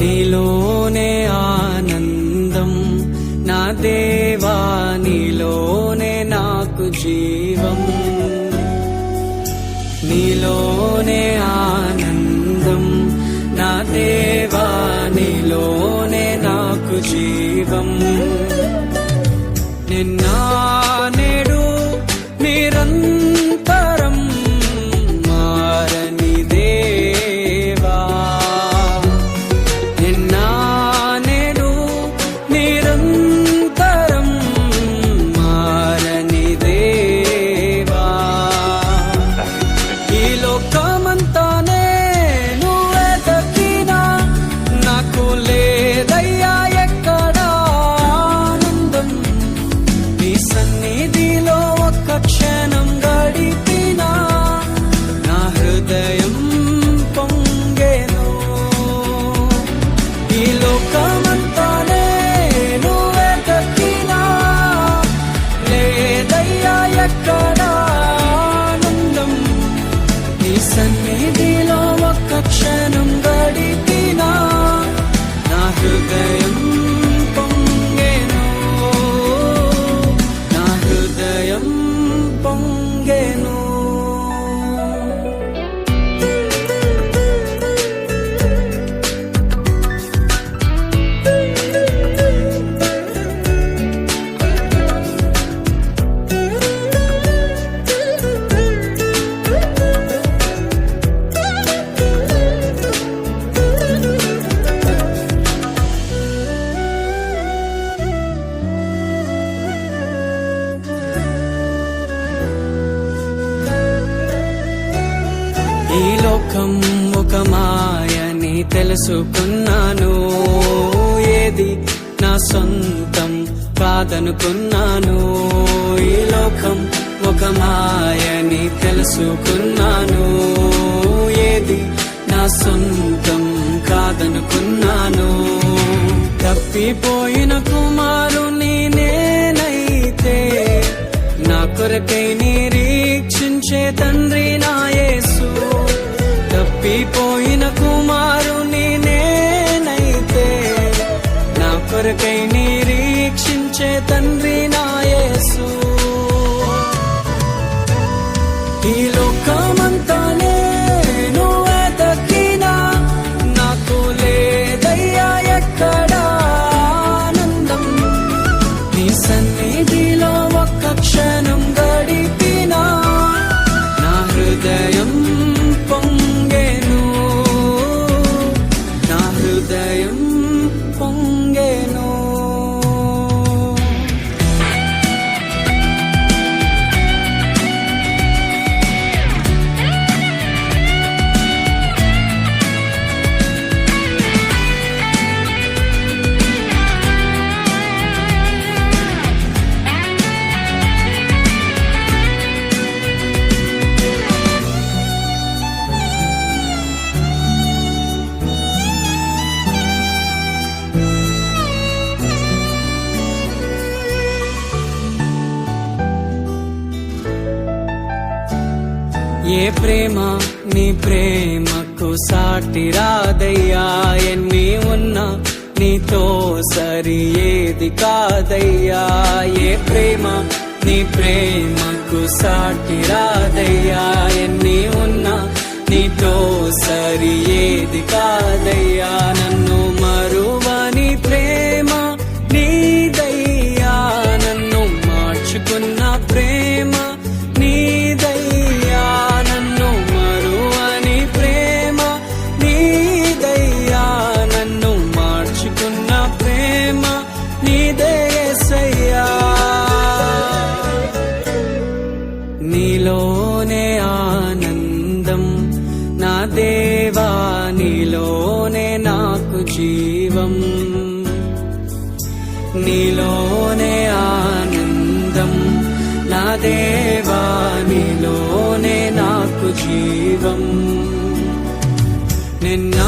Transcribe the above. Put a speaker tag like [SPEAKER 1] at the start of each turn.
[SPEAKER 1] నీలోనే ఆనందం నా దేవా, నీలోనే నాకు జీవం. నీలోనే ఆనందం నా దేవా, నీలోనే నాకు జీవం. నిన్న నేడు నిరంతరం మారని దేవా, నిన్న నేడు నిరంతరం మారని దేవా. ఈ లోకమంతానే నువ్వే దక్కినా నాకు లేదయ్యా ఎక్కడ ఆనందం. నీ సన్నిధిలో ఒక్క క్షణం గడిపినా నా హృదయం పొంగెను. ఈ లోకమంతానే నువ్వే దక్కినా లేదయ్యా ఎక్కడ ఆనందం. నీ సన్నిధిలో ఒక్క క్షణం గడిపినా నా హృదయం పొంగెను. నా హృదయం పొంగెను. ఈ లోకం ఒక మాయని తెలుసుకున్నాను, ఏది నా సొంతం కాదనుకున్నాను. ఈ లోకం ఒక మాయని తెలుసుకున్నాను, ఏది నా సొంతం కాదనుకున్నాను. తప్పిపోయిన కుమారుని నేనైతే నా కొరకై నిరీక్షించే తండ్రి నా యేసు. తప్పిపోయిన కుమారుని నేనైతే నా కొరకై నిరీక్షించే తండ్రి నా యేసు. ఈ లోకమంతానే నువ్వే దక్కినా నాకు లేదయ్యా ఎక్కడ ఆనందం. నీ సన్నిధిలో ఒక్క క్షణం గడిపినా నా హృదయం పొంగెను. నా హృదయం పొంగెను. ఏ ప్రేమ నీ ప్రేమకు సాటి రాదయ్యా, ఎన్ని ఉన్నా నీతో సరి ఏది కాదయ్యా. ఏ ప్రేమ నీ ప్రేమకు సాటి రాదయ్యా, ఎన్ని ఉన్నా నీతో సరి ఏది కాదయ్యా. నన్ను మరువని ప్రేమ నీదయ్యా, నన్ను మార్చుకున్న ప్రేమ నీదయ్యా. నన్ను మరువని ప్రేమ నీదయ్యా, నన్ను మార్చుకున్న ప్రేమ నీదే యేసయ్యా. నీలోనే ఆనందం నా దేవా, నీలోనే నాకు జీవం. నీలోనే ఆనందం నా దేవా, నీలోనే నాకు జీవం. నిన్న